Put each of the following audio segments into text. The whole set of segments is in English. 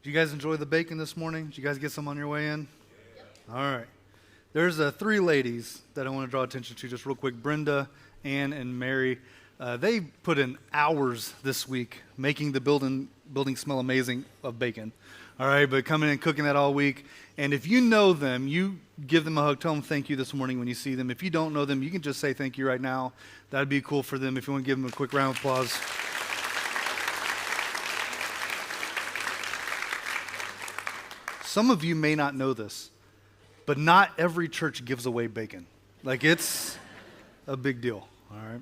Did you guys enjoy the bacon this morning? Did you guys get some on your way in? All right. There's three ladies that I want to draw attention to just real quick. Brenda, Ann, and Mary. They put in hours this week making the building smell amazing of bacon. All right, but coming and cooking that all week. And if you know them, you give them a hug. Tell them thank you this morning when you see them. If you don't know them, you can just say thank you right now. That'd be cool for them if you want to give them a quick round of applause. Some of you may not know this, but not every church gives away bacon. Like, it's a big deal, all right?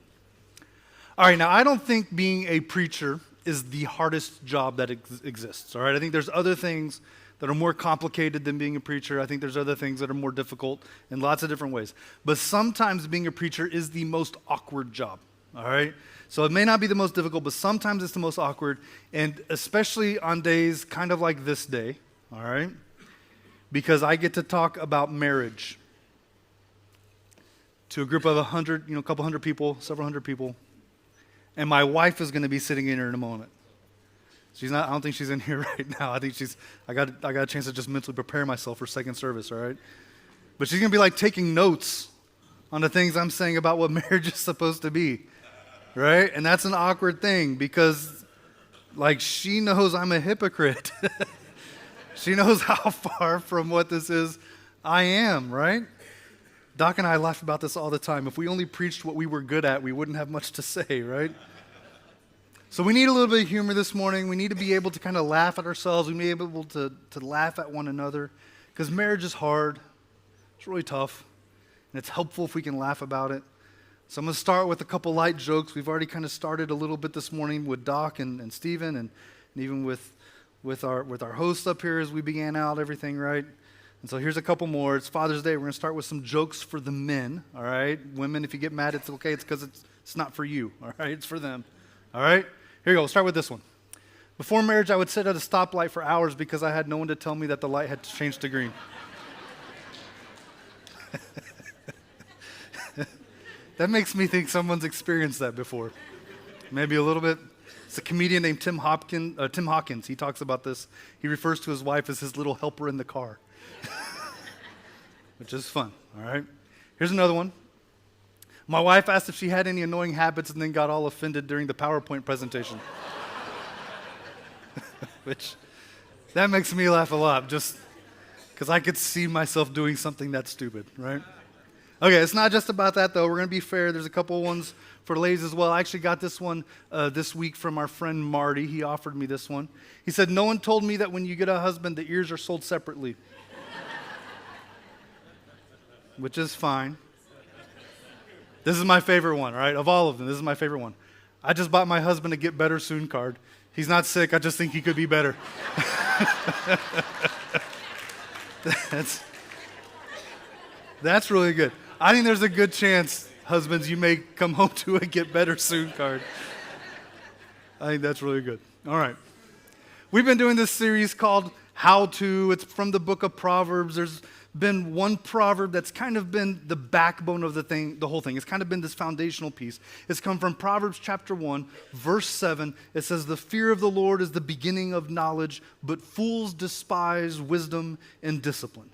All right, now, I don't think being a preacher is the hardest job that exists, all right? I think there's other things that are more complicated than being a preacher. I think there's other things that are more difficult in lots of different ways. But sometimes being a preacher is the most awkward job, all right? So it may not be the most difficult, but sometimes it's the most awkward, and especially on days kind of like this day, all right? Because I get to talk about marriage to a group of a couple hundred people, several hundred people. And my wife is going to be sitting in here in a moment. She's not. I don't think she's in here right now. I think I got a chance to just mentally prepare myself for second service. All right, but she's going to be like taking notes on the things I'm saying about what marriage is supposed to be, right? And that's an awkward thing because, like, she knows I'm a hypocrite. She knows how far from what this is I am, right? Doc and I laugh about this all the time. If we only preached what we were good at, we wouldn't have much to say, right? So we need a little bit of humor this morning. We need to be able to kind of laugh at ourselves. We need to be able to laugh at one another because marriage is hard. It's really tough. And it's helpful if we can laugh about it. So I'm going to start with a couple light jokes. We've already kind of started a little bit this morning with Doc and Stephen and even with our hosts up here as we began out everything, right? And so here's a couple more. It's Father's Day. We're going to start with some jokes for the men, all right? Women, if you get mad, it's okay. It's because it's not for you, all right? It's for them, all right? Here you go. We'll start with this one. Before marriage, I would sit at a stoplight for hours because I had no one to tell me that the light had changed to green. That makes me think someone's experienced that before. Maybe a little bit. It's a comedian named Tim Hawkins. He talks about this. He refers to his wife as his little helper in the car. Which is fun, all right? Here's another one. My wife asked if she had any annoying habits and then got all offended during the PowerPoint presentation. Which, that makes me laugh a lot, just because I could see myself doing something that stupid, right? Okay, it's not just about that, though. We're going to be fair. There's a couple ones for ladies as well. I actually got this one this week from our friend Marty. He offered me this one. He said, no one told me that when you get a husband, the ears are sold separately. Which is fine. This is my favorite one, all right? Of all of them, this is my favorite one. I just bought my husband a Get Better Soon card. He's not sick. I just think he could be better. That's really good. I think there's a good chance, husbands, you may come home to a Get Better Soon card. I think that's really good. All right. We've been doing this series called How To. It's from the book of Proverbs. There's been one proverb that's kind of been the backbone of the whole thing. It's kind of been this foundational piece. It's come from Proverbs chapter 1, verse 7. It says, the fear of the Lord is the beginning of knowledge, but fools despise wisdom and discipline.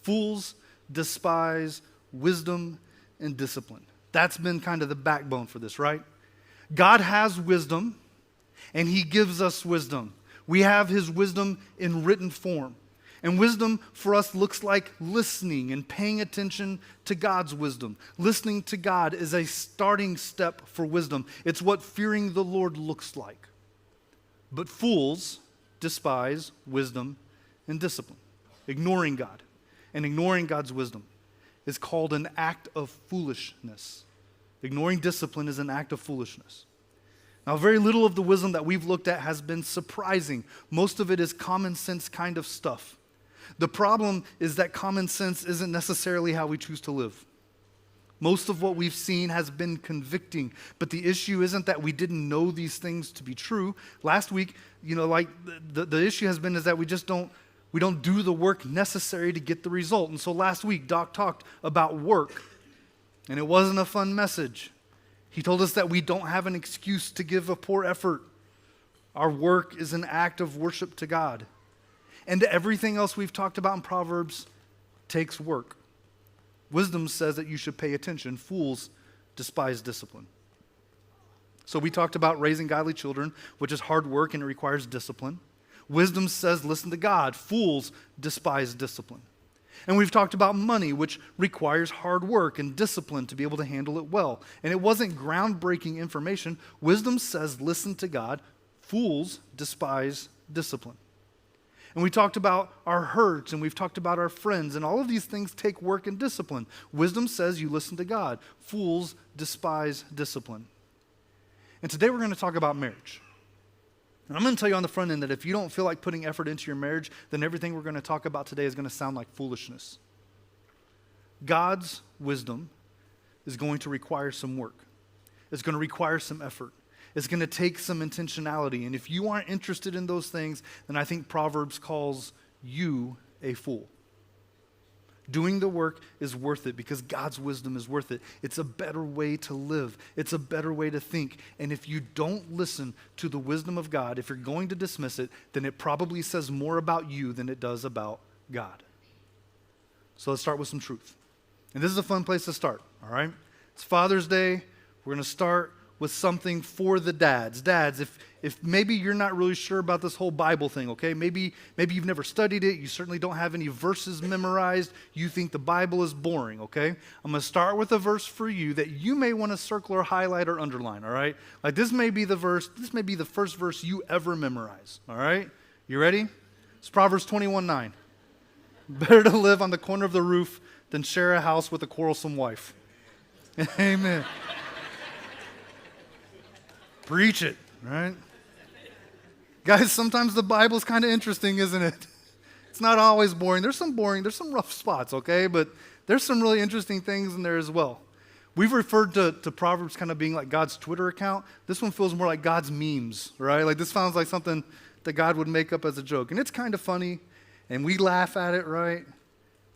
Fools despise wisdom and discipline. That's been kind of the backbone for this, right? God has wisdom, and he gives us wisdom. We have his wisdom in written form. And wisdom for us looks like listening and paying attention to God's wisdom. Listening to God is a starting step for wisdom. It's what fearing the Lord looks like. But fools despise wisdom and discipline. Ignoring God and ignoring God's wisdom is called an act of foolishness. Ignoring discipline is an act of foolishness. Now, very little of the wisdom that we've looked at has been surprising. Most of it is common sense kind of stuff. The problem is that common sense isn't necessarily how we choose to live. Most of what we've seen has been convicting, but the issue isn't that we didn't know these things to be true. Last week, the issue has been is that we don't do the work necessary to get the result. And so last week, Doc talked about work, and it wasn't a fun message. He told us that we don't have an excuse to give a poor effort. Our work is an act of worship to God. And everything else we've talked about in Proverbs takes work. Wisdom says that you should pay attention. Fools despise discipline. So we talked about raising godly children, which is hard work and it requires discipline. Wisdom says listen to God. Fools despise discipline. And we've talked about money, which requires hard work and discipline to be able to handle it well. And it wasn't groundbreaking information. Wisdom says listen to God. Fools despise discipline. And we talked about our hurts, and we've talked about our friends, and all of these things take work and discipline. Wisdom says you listen to God. Fools despise discipline. And today we're going to talk about marriage. And I'm going to tell you on the front end that if you don't feel like putting effort into your marriage, then everything we're going to talk about today is going to sound like foolishness. God's wisdom is going to require some work. It's going to require some effort. It's going to take some intentionality. And if you aren't interested in those things, then I think Proverbs calls you a fool. Doing the work is worth it because God's wisdom is worth it. It's a better way to live. It's a better way to think. And if you don't listen to the wisdom of God, if you're going to dismiss it, then it probably says more about you than it does about God. So let's start with some truth. And this is a fun place to start, all right? It's Father's Day. We're going to start with something for the dads. Dads, if maybe you're not really sure about this whole Bible thing, okay? Maybe you've never studied it. You certainly don't have any verses memorized. You think the Bible is boring, okay? I'm going to start with a verse for you that you may want to circle or highlight or underline, all right? Like this may be the first verse you ever memorize, all right? You ready? It's Proverbs 21:9. Better to live on the corner of the roof than share a house with a quarrelsome wife. Amen. Preach it, right? Guys, sometimes the Bible's kind of interesting, isn't it? It's not always boring. There's some rough spots, okay? But there's some really interesting things in there as well. We've referred to Proverbs kind of being like God's Twitter account. This one feels more like God's memes, right? Like this sounds like something that God would make up as a joke. And it's kind of funny, and we laugh at it, right?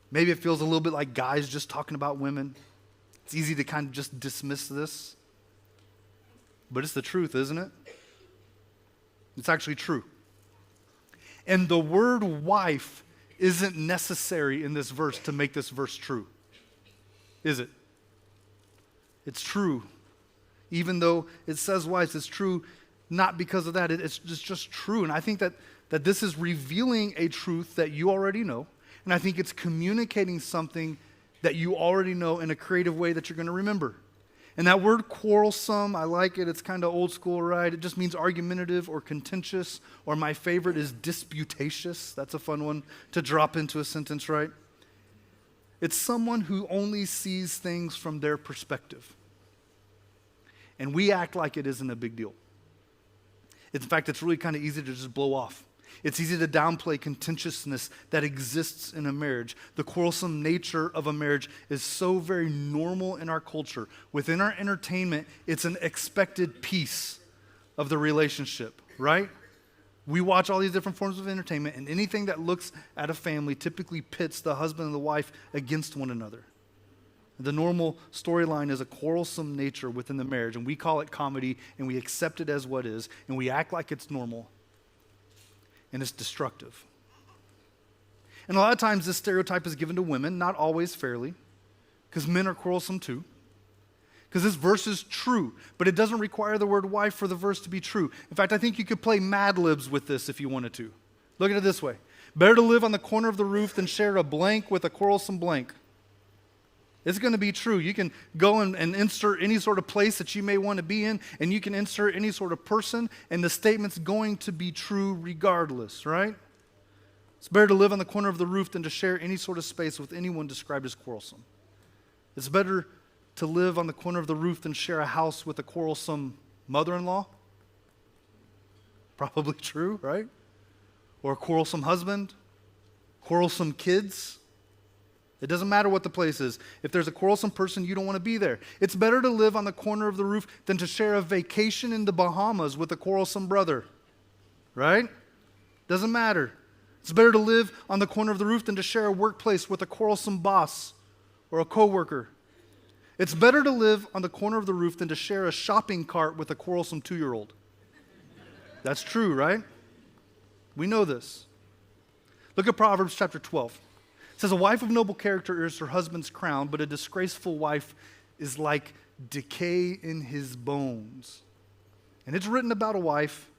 Maybe it feels a little bit like guys just talking about women. It's easy to kind of just dismiss this. But it's the truth, isn't it? It's actually true. And the word wife isn't necessary in this verse to make this verse true. Is it? It's true. Even though it says wives, it's true not because of that. It's just true. And I think that this is revealing a truth that you already know. And I think it's communicating something that you already know in a creative way that you're going to remember. And that word quarrelsome, I like it. It's kind of old school, right? It just means argumentative or contentious, or my favorite is disputatious. That's a fun one to drop into a sentence, right? It's someone who only sees things from their perspective. And we act like it isn't a big deal. In fact, it's really kind of easy to just blow off. It's easy to downplay contentiousness that exists in a marriage. The quarrelsome nature of a marriage is so very normal in our culture. Within our entertainment, it's an expected piece of the relationship, right? We watch all these different forms of entertainment, and anything that looks at a family typically pits the husband and the wife against one another. The normal storyline is a quarrelsome nature within the marriage, and we call it comedy, and we accept it as what is, and we act like it's normal. And it's destructive. And a lot of times this stereotype is given to women, not always fairly, because men are quarrelsome too. Because this verse is true, but it doesn't require the word wife for the verse to be true. In fact, I think you could play Mad Libs with this if you wanted to. Look at it this way. Better to live on the corner of the roof than share a blank with a quarrelsome blank. It's going to be true. You can go and insert any sort of place that you may want to be in, and you can insert any sort of person, and the statement's going to be true regardless, right? It's better to live on the corner of the roof than to share any sort of space with anyone described as quarrelsome. It's better to live on the corner of the roof than share a house with a quarrelsome mother-in-law. Probably true, right? Or a quarrelsome husband, quarrelsome kids. It doesn't matter what the place is. If there's a quarrelsome person, you don't want to be there. It's better to live on the corner of the roof than to share a vacation in the Bahamas with a quarrelsome brother, right? Doesn't matter. It's better to live on the corner of the roof than to share a workplace with a quarrelsome boss or a coworker. It's better to live on the corner of the roof than to share a shopping cart with a quarrelsome 2-year-old. That's true, right? We know this. Look at Proverbs chapter 12. It says, a wife of noble character is her husband's crown, but a disgraceful wife is like decay in his bones. And it's written about a wife,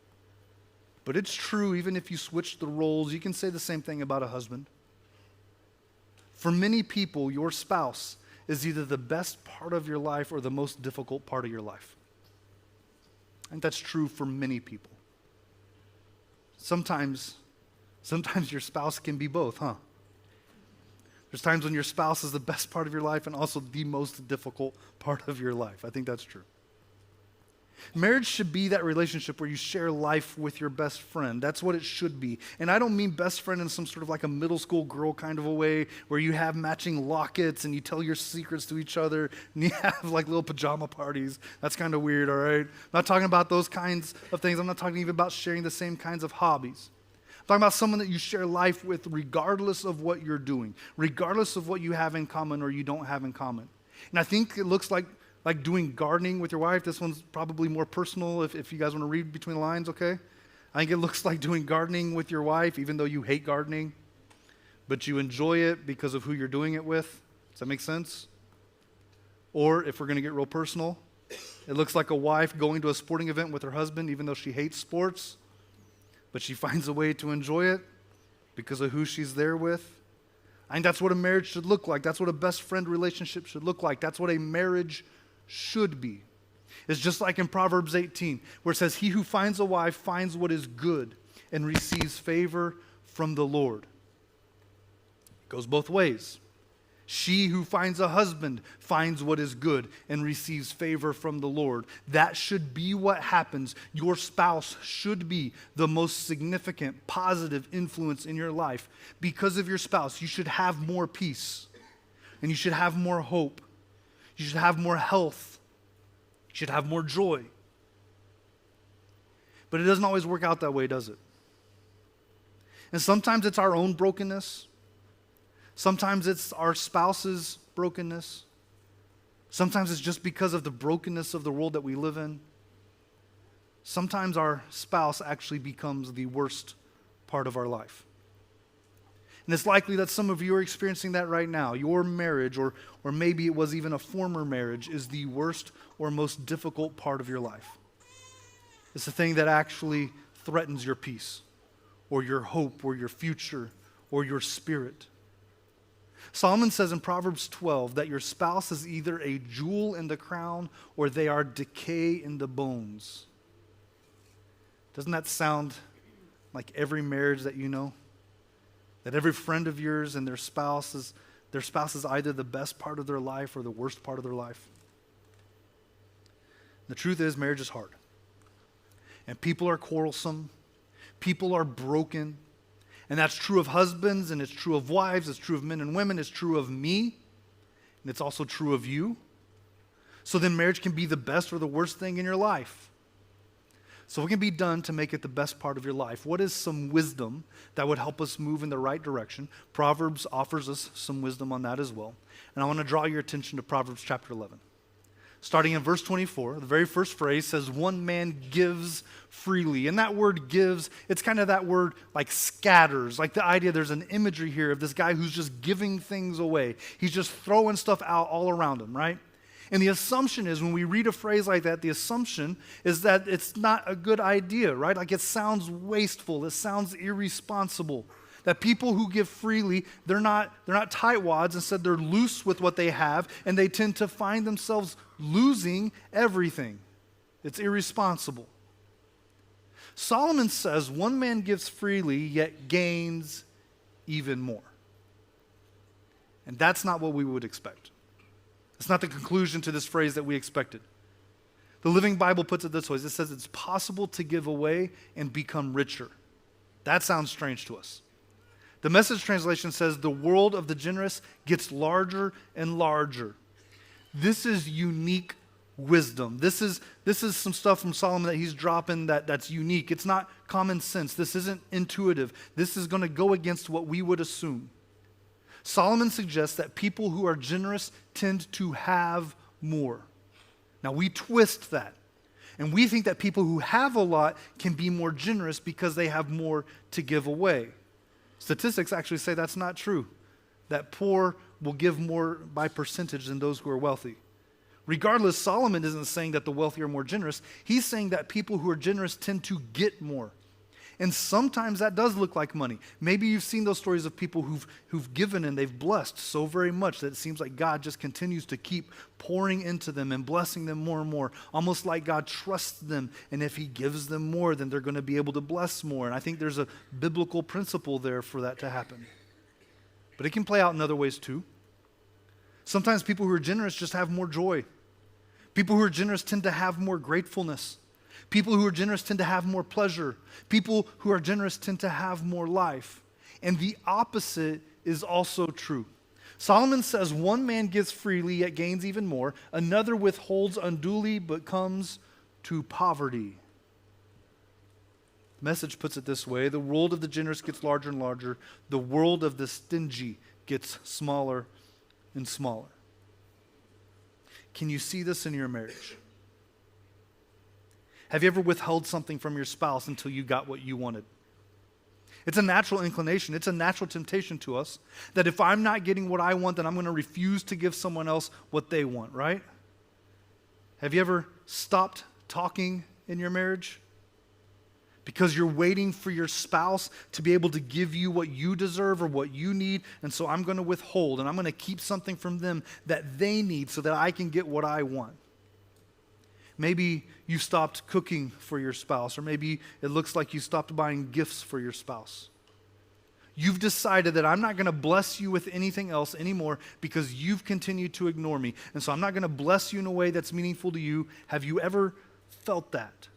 but it's true even if you switch the roles. You can say the same thing about a husband. For many people, your spouse is either the best part of your life or the most difficult part of your life. I think that's true for many people. Sometimes your spouse can be both, huh? There's times when your spouse is the best part of your life and also the most difficult part of your life. I think that's true. Marriage should be that relationship where you share life with your best friend. That's what it should be. And I don't mean best friend in some sort of like a middle school girl kind of a way where you have matching lockets and you tell your secrets to each other and you have like little pajama parties. That's kind of weird, all right? I'm not talking about those kinds of things. I'm not talking even about sharing the same kinds of hobbies. I'm talking about someone that you share life with regardless of what you're doing, regardless of what you have in common or you don't have in common. And I think it looks like doing gardening with your wife. This one's probably more personal if you guys want to read between the lines, okay? I think it looks like doing gardening with your wife, even though you hate gardening, but you enjoy it because of who you're doing it with. Does that make sense? Or if we're going to get real personal, it looks like a wife going to a sporting event with her husband, even though she hates sports, but she finds a way to enjoy it because of who she's there with. I think that's what a marriage should look like. That's what a best friend relationship should look like. That's what a marriage should be. It's just like in Proverbs 18, where it says, he who finds a wife finds what is good and receives favor from the Lord. It goes both ways. She who finds a husband finds what is good and receives favor from the Lord. That should be what happens. Your spouse should be the most significant positive influence in your life. Because of your spouse, you should have more peace and you should have more hope. You should have more health. You should have more joy. But it doesn't always work out that way, does it? And sometimes it's our own brokenness. Sometimes it's our spouse's brokenness. Sometimes it's just because of the brokenness of the world that we live in. Sometimes our spouse actually becomes the worst part of our life. And it's likely that some of you are experiencing that right now. Your marriage, or maybe it was even a former marriage, is the worst or most difficult part of your life. It's the thing that actually threatens your peace, or your hope, or your future, or your spirit. Solomon says in Proverbs 12 that your spouse is either a jewel in the crown or they are decay in the bones. Doesn't that sound like every marriage that you know? That every friend of yours and their spouse is either the best part of their life or the worst part of their life. The truth is, marriage is hard. And people are quarrelsome. People are broken. And that's true of husbands, and it's true of wives, it's true of men and women, it's true of me, and it's also true of you. So then marriage can be the best or the worst thing in your life. So what can be done to make it the best part of your life? What is some wisdom that would help us move in the right direction? Proverbs offers us some wisdom on that as well. And I want to draw your attention to Proverbs chapter 11. Starting in verse 24, the very first phrase says, one man gives freely. And that word gives, it's kind of that word like scatters, like the idea there's an imagery here of this guy who's just giving things away. He's just throwing stuff out all around him, right? And the assumption is, when we read a phrase like that, the assumption is that it's not a good idea, right? Like it sounds wasteful, it sounds irresponsible. That people who give freely, they're not tightwads. Instead, they're loose with what they have, and they tend to find themselves losing everything. It's irresponsible. Solomon says, one man gives freely, yet gains even more. And that's not what we would expect. It's not the conclusion to this phrase that we expected. The Living Bible puts it this way. It says it's possible to give away and become richer. That sounds strange to us. The Message translation says the world of the generous gets larger and larger. This is unique wisdom. This is some stuff from Solomon that he's dropping that's unique. It's not common sense. This isn't intuitive. This is going to go against what we would assume. Solomon suggests that people who are generous tend to have more. Now we twist that. And we think that people who have a lot can be more generous because they have more to give away. Statistics actually say that's not true, that poor will give more by percentage than those who are wealthy. Regardless, Solomon isn't saying that the wealthy are more generous. He's saying that people who are generous tend to get more. And sometimes that does look like money. Maybe you've seen those stories of people who've given and they've blessed so very much that it seems like God just continues to keep pouring into them and blessing them more and more, almost like God trusts them. And if he gives them more, then they're going to be able to bless more. And I think there's a biblical principle there for that to happen. But it can play out in other ways too. Sometimes people who are generous just have more joy. People who are generous tend to have more gratefulness. People who are generous tend to have more pleasure. People who are generous tend to have more life. And the opposite is also true. Solomon says one man gives freely yet gains even more. Another withholds unduly but comes to poverty. The Message puts it this way: the world of the generous gets larger and larger. The world of the stingy gets smaller and smaller. Can you see this in your marriage? Have you ever withheld something from your spouse until you got what you wanted? It's a natural inclination. It's a natural temptation to us that if I'm not getting what I want, then I'm going to refuse to give someone else what they want, right? Have you ever stopped talking in your marriage because you're waiting for your spouse to be able to give you what you deserve or what you need, and so I'm going to withhold and I'm going to keep something from them that they need so that I can get what I want? Maybe you stopped cooking for your spouse, or maybe it looks like you stopped buying gifts for your spouse. You've decided that I'm not going to bless you with anything else anymore because you've continued to ignore me. And so I'm not going to bless you in a way that's meaningful to you. Have you ever felt that?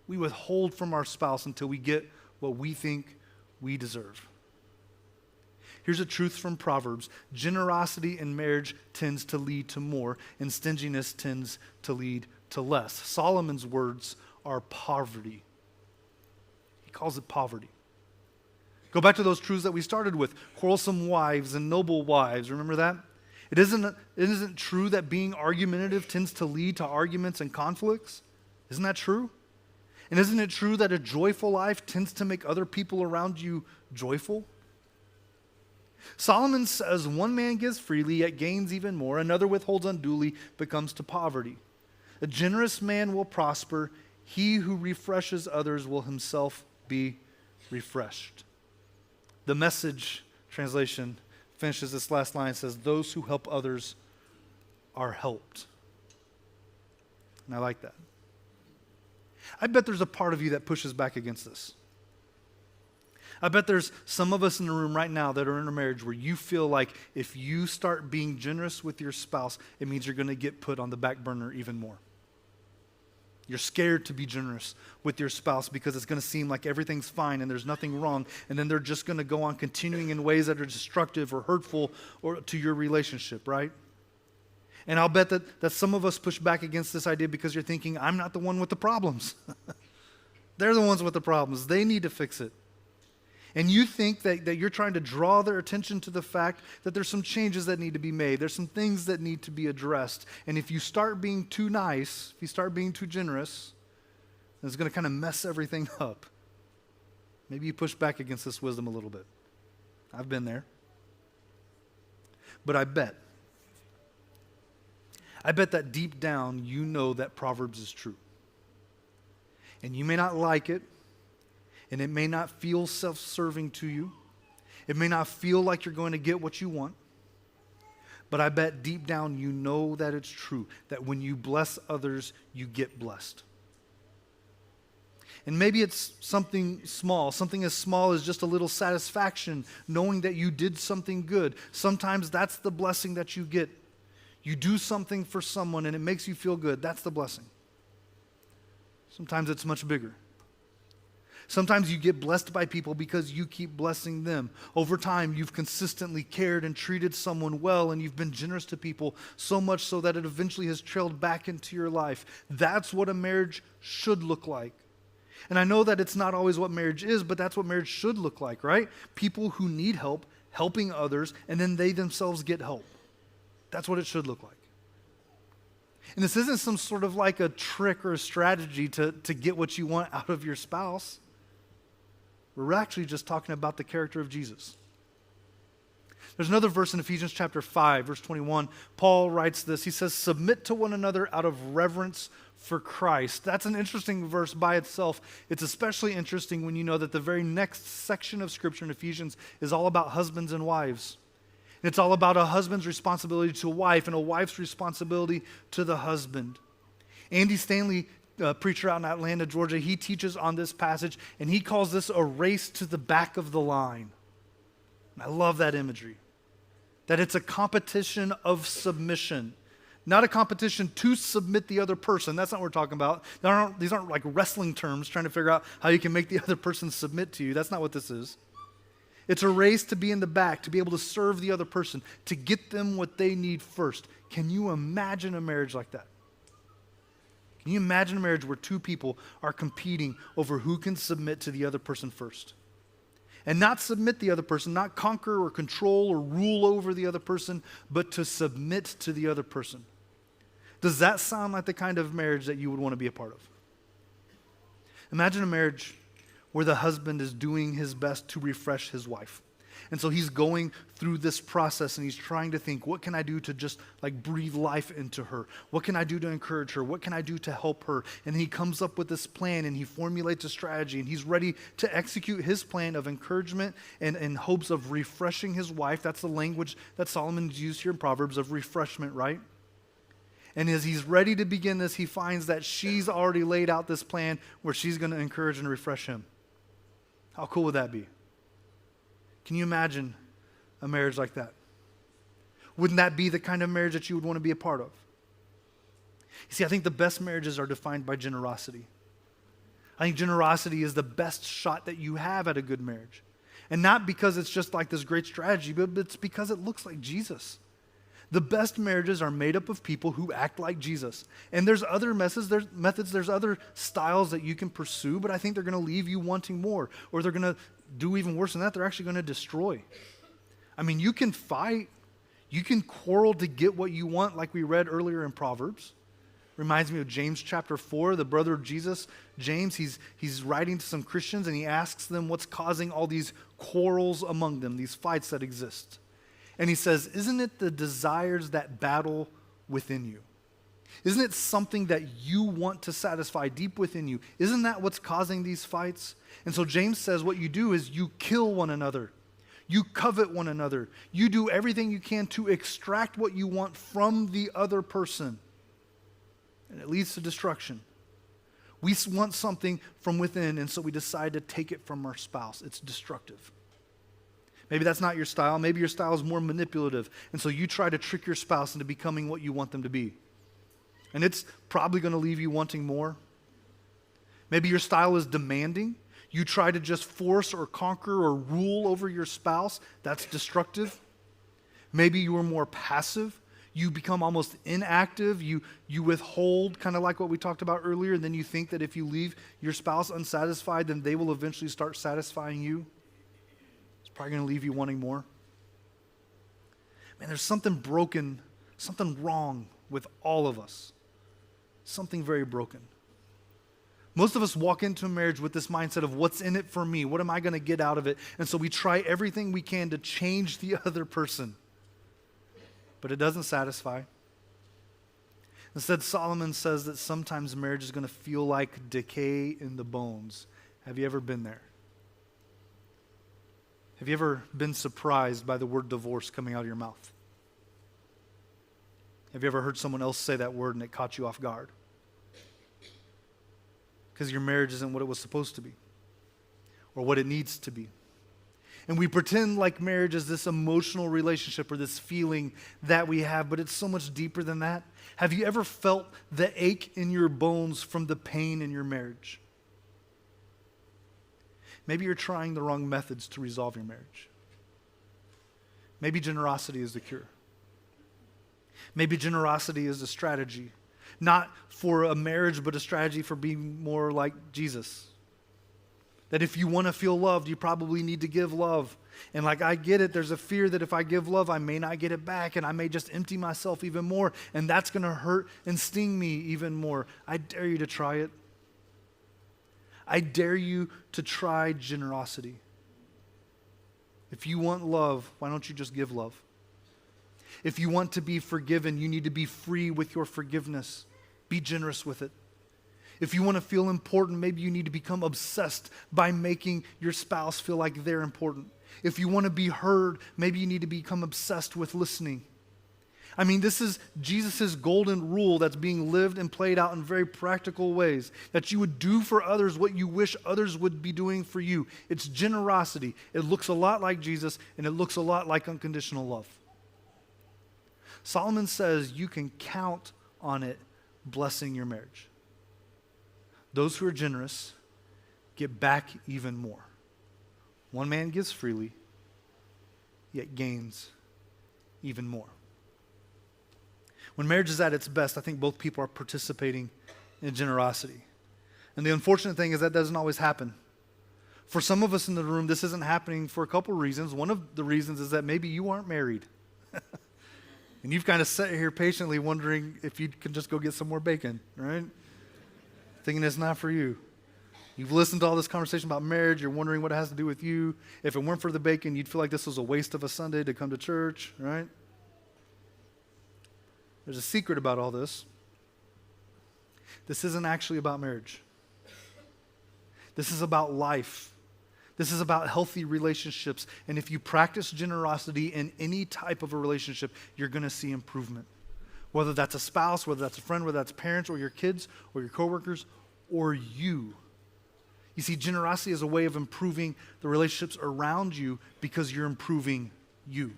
We withhold from our spouse until we get what we think we deserve. Here's a truth from Proverbs. Generosity in marriage tends to lead to more, and stinginess tends to lead to less. Solomon's words are poverty. He calls it poverty. Go back to those truths that we started with. Quarrelsome wives and noble wives. Remember that? It isn't true that being argumentative tends to lead to arguments and conflicts? Isn't that true? And isn't it true that a joyful life tends to make other people around you joyful? Solomon says one man gives freely, yet gains even more. Another withholds unduly, but comes to poverty. A generous man will prosper. He who refreshes others will himself be refreshed. The Message translation finishes this last line. It says, those who help others are helped. And I like that. I bet there's a part of you that pushes back against this. I bet there's some of us in the room right now that are in a marriage where you feel like if you start being generous with your spouse, it means you're going to get put on the back burner even more. You're scared to be generous with your spouse because it's going to seem like everything's fine and there's nothing wrong, and then they're just going to go on continuing in ways that are destructive or hurtful or to your relationship, right? And I'll bet that some of us push back against this idea because you're thinking, I'm not the one with the problems. They're the ones with the problems. They need to fix it. And you think that you're trying to draw their attention to the fact that there's some changes that need to be made. There's some things that need to be addressed. And if you start being too nice, if you start being too generous, then it's going to kind of mess everything up. Maybe you push back against this wisdom a little bit. I've been there. But I bet that deep down you know that Proverbs is true. And you may not like it. And it may not feel self-serving to you. It may not feel like you're going to get what you want. But I bet deep down you know that it's true, that when you bless others, you get blessed. And maybe it's something as small as just a little satisfaction, knowing that you did something good. Sometimes that's the blessing that you get. You do something for someone and it makes you feel good. That's the blessing. Sometimes it's much bigger. Sometimes you get blessed by people because you keep blessing them. Over time, you've consistently cared and treated someone well, and you've been generous to people so much so that it eventually has trailed back into your life. That's what a marriage should look like. And I know that it's not always what marriage is, but that's what marriage should look like, right? People who need help, helping others, and then they themselves get help. That's what it should look like. And this isn't some sort of like a trick or a strategy to get what you want out of your spouse. We're actually just talking about the character of Jesus. There's another verse in Ephesians chapter 5, verse 21. Paul writes this. He says, submit to one another out of reverence for Christ. That's an interesting verse by itself. It's especially interesting when you know that the very next section of Scripture in Ephesians is all about husbands and wives. And it's all about a husband's responsibility to a wife and a wife's responsibility to the husband. Andy Stanley, preacher out in Atlanta, Georgia, he teaches on this passage, and he calls this a race to the back of the line. And I love that imagery. That it's a competition of submission. Not a competition to submit the other person. That's not what we're talking about. These aren't like wrestling terms trying to figure out how you can make the other person submit to you. That's not what this is. It's a race to be in the back, to be able to serve the other person, to get them what they need first. Can you imagine a marriage like that? Can you imagine a marriage where two people are competing over who can submit to the other person first? And not submit the other person, not conquer or control or rule over the other person, but to submit to the other person. Does that sound like the kind of marriage that you would want to be a part of? Imagine a marriage where the husband is doing his best to refresh his wife. And so he's going through this process and he's trying to think, what can I do to just like breathe life into her? What can I do to encourage her? What can I do to help her? And he comes up with this plan and he formulates a strategy and he's ready to execute his plan of encouragement and in hopes of refreshing his wife. That's the language that Solomon's used here in Proverbs of refreshment, right? And as he's ready to begin this, he finds that she's already laid out this plan where she's going to encourage and refresh him. How cool would that be? Can you imagine a marriage like that? Wouldn't that be the kind of marriage that you would want to be a part of? You see, I think the best marriages are defined by generosity. I think generosity is the best shot that you have at a good marriage. And not because it's just like this great strategy, but it's because it looks like Jesus. The best marriages are made up of people who act like Jesus. And there's other methods, there's other styles that you can pursue, but I think they're going to leave you wanting more. Or they're going to do even worse than that, they're actually going to destroy. I mean, you can fight, you can quarrel to get what you want, like we read earlier in Proverbs. Reminds me of James chapter 4, the brother of Jesus, James, he's writing to some Christians and he asks them what's causing all these quarrels among them, these fights that exist. And he says, isn't it the desires that battle within you? Isn't it something that you want to satisfy deep within you? Isn't that what's causing these fights? And so James says what you do is you kill one another. You covet one another. You do everything you can to extract what you want from the other person. And it leads to destruction. We want something from within, and so we decide to take it from our spouse. It's destructive. Maybe that's not your style. Maybe your style is more manipulative. And so you try to trick your spouse into becoming what you want them to be. And it's probably going to leave you wanting more. Maybe your style is demanding. You try to just force or conquer or rule over your spouse. That's destructive. Maybe you are more passive. You become almost inactive. You withhold, kind of like what we talked about earlier, and then you think that if you leave your spouse unsatisfied, then they will eventually start satisfying you. Probably going to leave you wanting more. Man, there's something broken, something wrong with all of us. Something very broken. Most of us walk into a marriage with this mindset of what's in it for me? What am I going to get out of it? And so we try everything we can to change the other person. But it doesn't satisfy. Instead, Solomon says that sometimes marriage is going to feel like decay in the bones. Have you ever been there? Have you ever been surprised by the word divorce coming out of your mouth? Have you ever heard someone else say that word and it caught you off guard? Because your marriage isn't what it was supposed to be or what it needs to be. And we pretend like marriage is this emotional relationship or this feeling that we have, but it's so much deeper than that. Have you ever felt the ache in your bones from the pain in your marriage? Maybe you're trying the wrong methods to resolve your marriage. Maybe generosity is the cure. Maybe generosity is a strategy, not for a marriage, but a strategy for being more like Jesus. That if you want to feel loved, you probably need to give love. And like I get it, there's a fear that if I give love, I may not get it back, and I may just empty myself even more, and that's going to hurt and sting me even more. I dare you to try it. I dare you to try generosity. If you want love, why don't you just give love? If you want to be forgiven, you need to be free with your forgiveness. Be generous with it. If you want to feel important, maybe you need to become obsessed by making your spouse feel like they're important. If you want to be heard, maybe you need to become obsessed with listening. I mean, this is Jesus' golden rule that's being lived and played out in very practical ways, that you would do for others what you wish others would be doing for you. It's generosity. It looks a lot like Jesus, and it looks a lot like unconditional love. Solomon says you can count on it blessing your marriage. Those who are generous get back even more. One man gives freely, yet gains even more. When marriage is at its best, I think both people are participating in generosity. And the unfortunate thing is that doesn't always happen. For some of us in the room, this isn't happening for a couple reasons. One of the reasons is that maybe you aren't married. And you've kind of sat here patiently wondering if you can just go get some more bacon, right? Thinking it's not for you. You've listened to all this conversation about marriage. You're wondering what it has to do with you. If it weren't for the bacon, you'd feel like this was a waste of a Sunday to come to church, right? There's a secret about all this. This isn't actually about marriage. This is about life. This is about healthy relationships. And if you practice generosity in any type of a relationship, you're going to see improvement. Whether that's a spouse, whether that's a friend, whether that's parents or your kids or your coworkers or you. You see, generosity is a way of improving the relationships around you because you're improving you.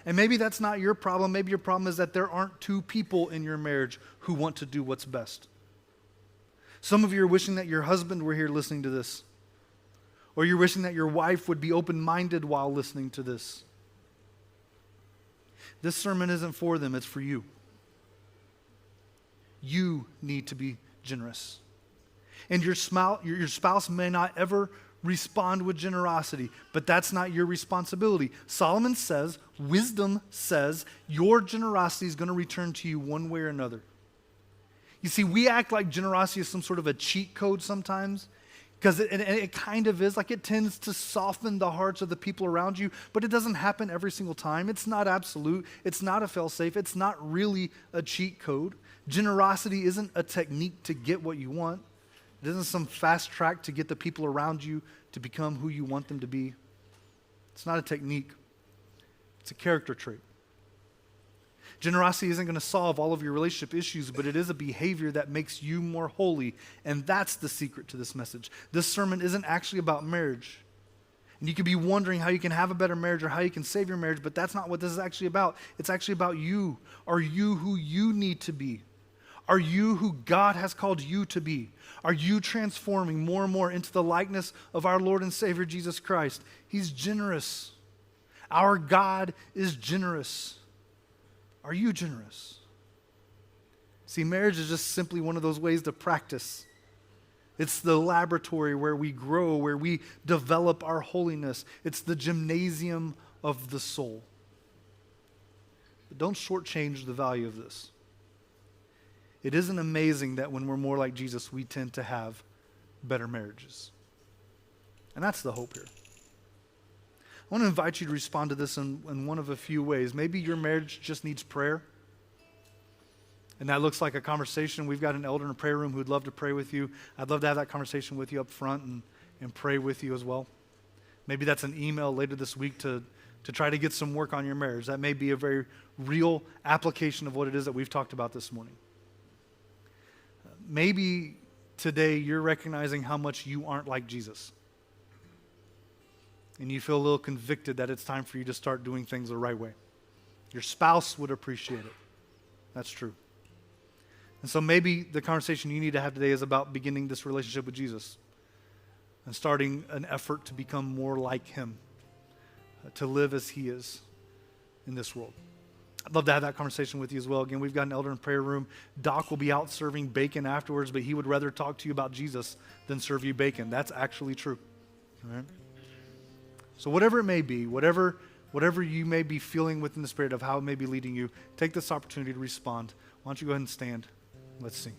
And maybe that's not your problem. Maybe your problem is that there aren't two people in your marriage who want to do what's best. Some of you are wishing that your husband were here listening to this. Or you're wishing that your wife would be open-minded while listening to this. This sermon isn't for them, it's for you. You need to be generous. And your spouse may not ever respond with generosity, but that's not your responsibility. Solomon says, wisdom says, your generosity is going to return to you one way or another. You see, we act like generosity is some sort of a cheat code sometimes, because it kind of is. Like, it tends to soften the hearts of the people around you, but it doesn't happen every single time. It's not absolute. It's not a fail-safe. It's not really a cheat code. Generosity isn't a technique to get what you want. It isn't some fast track to get the people around you to become who you want them to be. It's not a technique. It's a character trait. Generosity isn't going to solve all of your relationship issues, but it is a behavior that makes you more holy, and that's the secret to this message. This sermon isn't actually about marriage. And you could be wondering how you can have a better marriage or how you can save your marriage, but that's not what this is actually about. It's actually about you. Are you who you need to be? Are you who God has called you to be? Are you transforming more and more into the likeness of our Lord and Savior Jesus Christ? He's generous. Our God is generous. Are you generous? See, marriage is just simply one of those ways to practice. It's the laboratory where we grow, where we develop our holiness. It's the gymnasium of the soul. But don't shortchange the value of this. It isn't amazing that when we're more like Jesus, we tend to have better marriages. And that's the hope here. I want to invite you to respond to this in one of a few ways. Maybe your marriage just needs prayer. And that looks like a conversation. We've got an elder in a prayer room who'd love to pray with you. I'd love to have that conversation with you up front and pray with you as well. Maybe that's an email later this week to try to get some work on your marriage. That may be a very real application of what it is that we've talked about this morning. Maybe today you're recognizing how much you aren't like Jesus. And you feel a little convicted that it's time for you to start doing things the right way. Your spouse would appreciate it. That's true. And so maybe the conversation you need to have today is about beginning this relationship with Jesus and starting an effort to become more like him, to live as he is in this world. I'd love to have that conversation with you as well. Again, we've got an elder in prayer room. Doc will be out serving bacon afterwards, but he would rather talk to you about Jesus than serve you bacon. That's actually true. All right? So whatever it may be, whatever you may be feeling within the Spirit of how it may be leading you, take this opportunity to respond. Why don't you go ahead and stand? Let's sing.